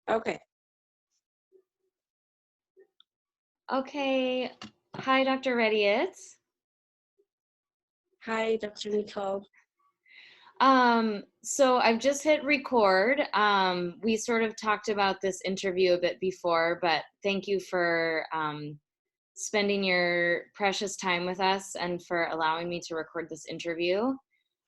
Okay. Okay. Hi, Dr. Rediet. Hi, Dr. Nicole. So I've just hit record. We sort of talked about this interview a bit before, but thank you for spending your precious time with us and for allowing me to record this interview.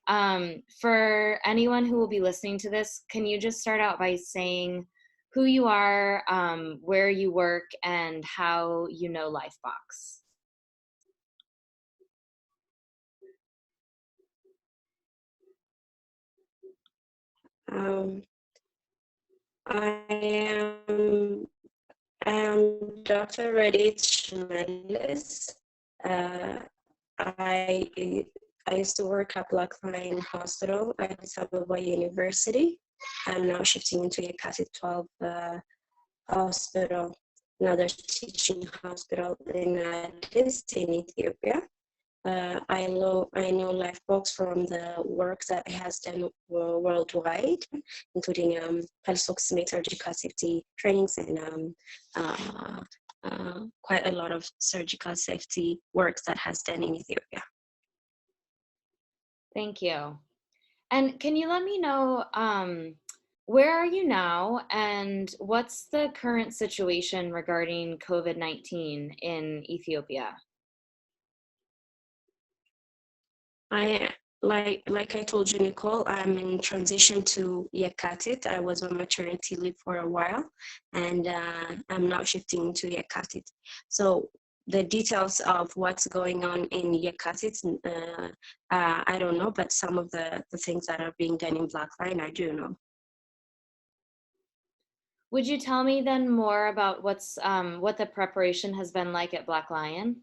For anyone who will be listening to this, can you just start out by saying who you are, where you work, and how you know Lifebox? Um, I am Dr. Rediet Shimeles. Uh, I I used to work at Blackline Hospital at Addis Ababa University. I'm now shifting into Yekati 12 hospital, another teaching hospital in Addis in Ethiopia. I know Lifebox from the work that it has done worldwide, including pulse oximeter surgical safety trainings and quite a lot of surgical safety works that has done in Ethiopia. Thank you. And can you let me know where are you now and what's the current situation regarding COVID-19 in Ethiopia? Like I told you, Nicole, I'm in transition to Yekatit. I was on maternity leave for a while, and I'm now shifting to Yekatit. So the details of what's going on in Yekatit, I don't know, but some of the things that are being done in Blackline, I do know. Would you tell me then more about what the preparation has been like at Black Lion?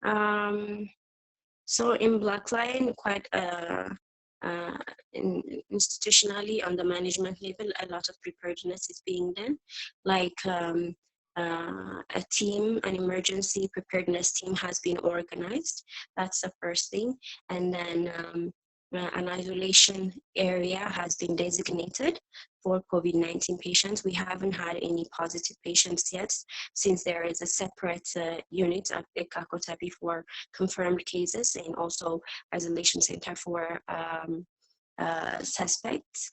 Um, so in Blackline, quite institutionally on the management level, a lot of preparedness is being done, like a team, an emergency preparedness team has been organized. That's the first thing. And then an isolation area has been designated for COVID-19 patients. We haven't had any positive patients yet, since there is a separate unit at Ekakotabi for confirmed cases and also isolation center for suspects.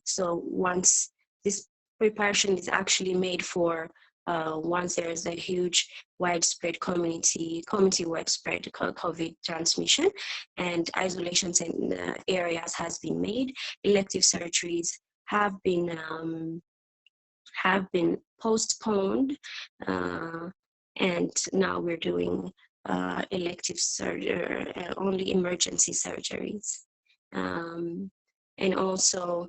So once this preparation is actually made for once there is a huge widespread community widespread COVID transmission and isolations in areas has been made, elective surgeries have been postponed, and now we're doing elective surgery, only emergency surgeries. And also,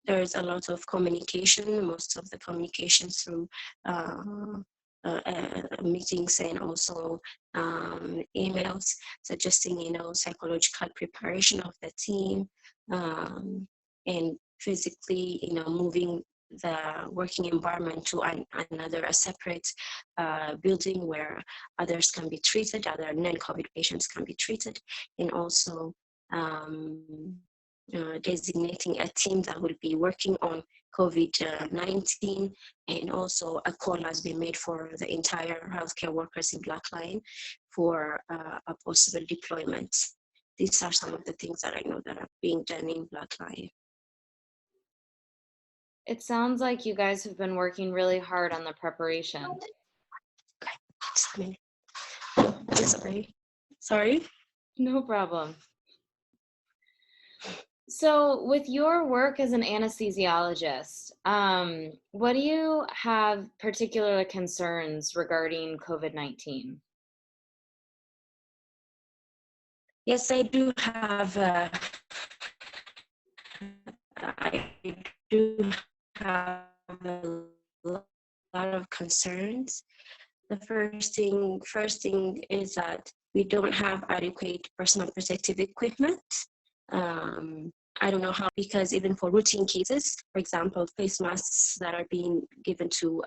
there's a lot of communication, most of the communication through meetings and also emails suggesting, psychological preparation of the team, and physically, moving the working environment to a separate building where others can be treated, other non-COVID patients can be treated, and also designating a team that will be working on COVID-19, and also a call has been made for the entire healthcare workers in Blackline for a possible deployment. These are some of the things that I know that are being done in Blackline. It sounds like you guys have been working really hard on the preparation. Okay, sorry. No problem. So, with your work as an anesthesiologist, what do you have particular concerns regarding COVID-19? Yes, I do have. I do have a lot of concerns. The first thing is that we don't have adequate personal protective equipment. I don't know how, because even for routine cases, for example, face masks that are being given to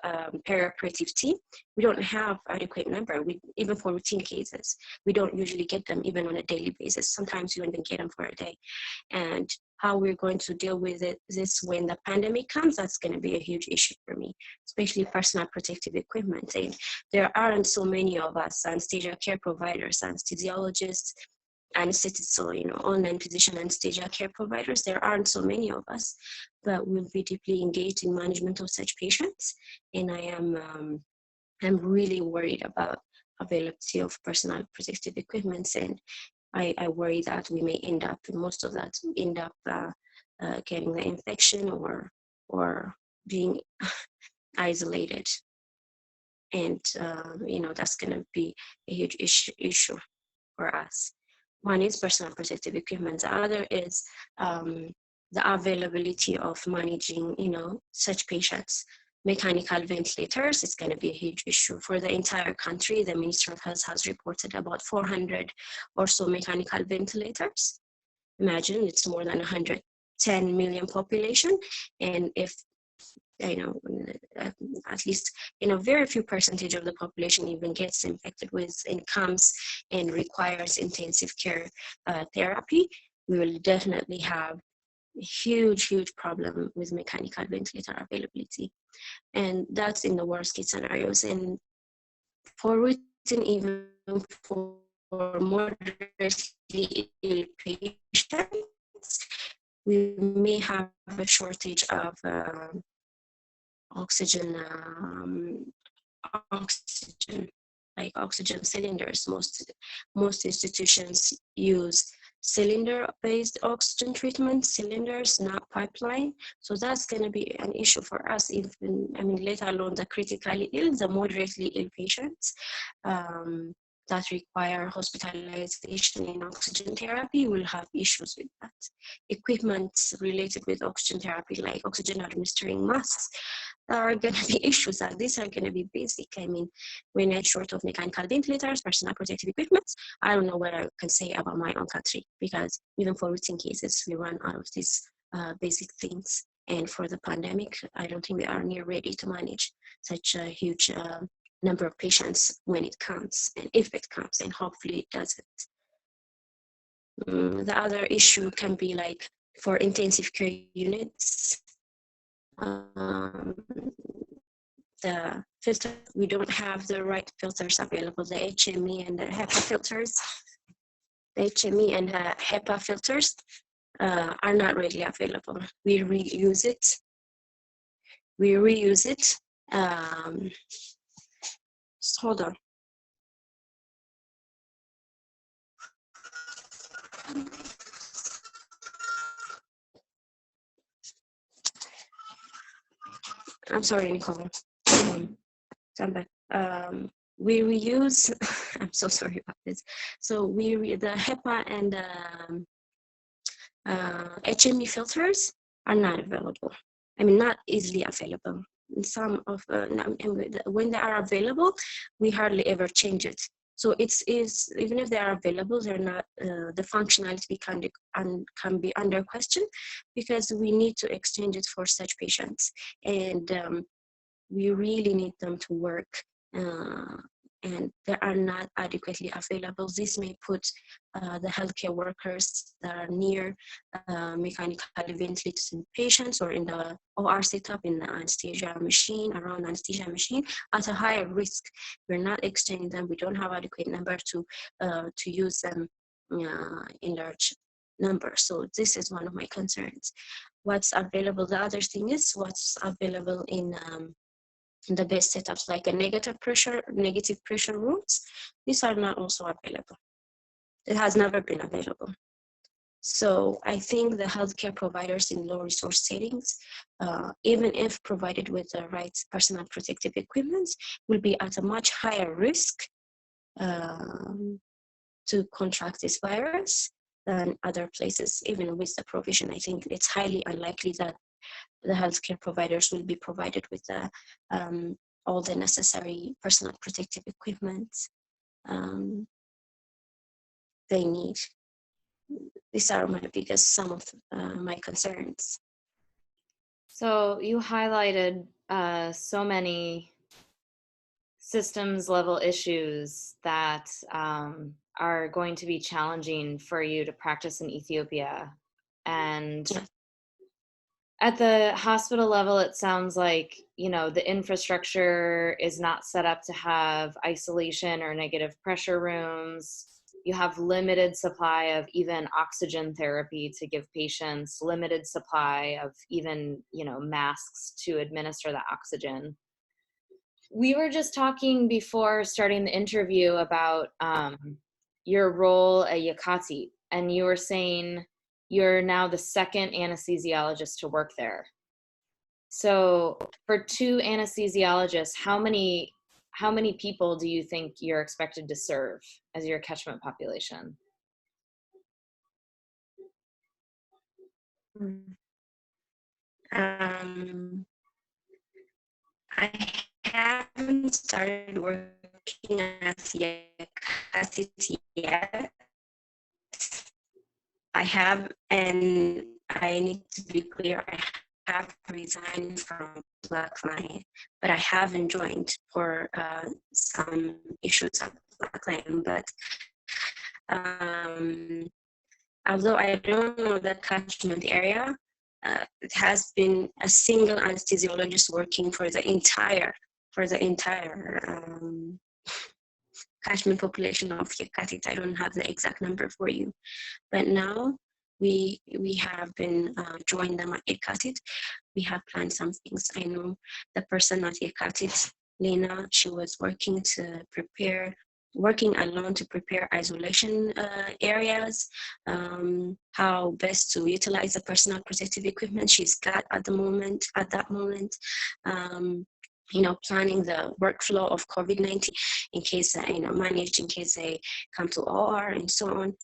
perioperative team, we don't have adequate number. Even for routine cases, we don't usually get them even on a daily basis. Sometimes you don't even get them for a day. And how we're going to deal with this when the pandemic comes, that's going to be a huge issue for me, especially personal protective equipment. And there aren't so many of us anesthesia care providers, anesthesiologists, anesthetists, so online physician anesthesia care providers. There aren't so many of us, but we'll be deeply engaged in management of such patients. And I'm really worried about availability of personal protective equipment, and I worry that we may end up, most of that end up getting the infection or being isolated. And, that's going to be a huge issue for us. One is personal protective equipment. The other is the availability of managing, such patients. Mechanical ventilators is going to be a huge issue for the entire country. The Ministry of Health has reported about 400 or so mechanical ventilators. Imagine it's more than 110 million population. And if, at least, very few percentage of the population even gets infected with and comes and requires intensive care therapy, we will definitely have a huge problem with mechanical ventilator availability. And that's in the worst case scenarios. And for written, even for moderately ill patients, we may have a shortage of oxygen, like oxygen cylinders. Most institutions use cylinder-based oxygen treatment cylinders, not pipeline. So that's going to be an issue for us, let alone the critically ill, the moderately ill patients that require hospitalization in oxygen therapy will have issues with that. Equipment related with oxygen therapy, like oxygen administering masks, are going to be issues that these are going to be basic. When I'm short of mechanical ventilators, personal protective equipment, I don't know what I can say about my own country, because even for routine cases, we run out of these basic things. And for the pandemic, I don't think we are near ready to manage such a huge number of patients when it comes, and if it comes, and hopefully it doesn't. The other issue can be like for intensive care units, the filter, we don't have the right filters available, the HME and the HEPA filters. The HME and the HEPA filters are not readily available. We reuse it. Just hold on. I'm sorry, Nicole. Come back. We reuse. I'm so sorry about this. So the HEPA and HME filters are not available. Not easily available. Some of when they are available, we hardly ever change it. So even if they are available, they're not the functionality can be under question, because we need to exchange it for such patients, and we really need them to work, and they are not adequately available. This may put the healthcare workers that are near mechanically ventilated patients or in the OR setup, in the anesthesia machine, around anesthesia machine, at a higher risk. We're not extending them. We don't have adequate number to use them in large numbers. So this is one of my concerns. What's available? The other thing is what's available in the best setups, like a negative pressure rooms. These are not also available. It has never been available. So I think the healthcare providers in low resource settings, even if provided with the right personal protective equipment, will be at a much higher risk to contract this virus than other places. Even with the provision, I think it's highly unlikely that the healthcare providers will be provided with all the necessary personal protective equipment they need. These are some of my concerns. So you highlighted so many systems level issues that are going to be challenging for you to practice in Ethiopia. And Yeah. at the hospital level, it sounds like, you know, the infrastructure is not set up to have isolation or negative pressure rooms. You have limited supply of even oxygen therapy to give patients, limited supply of even, you know, masks to administer the oxygen. We were just talking before starting the interview about your role at Yakati, and you were saying you're now the second anesthesiologist to work there. So for 2 anesthesiologists, how many people do you think you're expected to serve as your catchment population? I haven't started working at Yakati yet. I have, and I need to be clear, I have resigned from Blackline, but I haven't joined for some issues at Blackline. But although I don't know the catchment area, it has been a single anesthesiologist working for the entire catchment population of Yakati. I don't have the exact number for you, but now we have been joined them at Yakati. We have planned some things. I know the person at Yakati, Lena, she was working alone to prepare isolation areas, how best to utilize the personal protective equipment she's got at that moment, you know, planning the workflow of COVID-19 in case, you know, managed in case they come to OR and so on.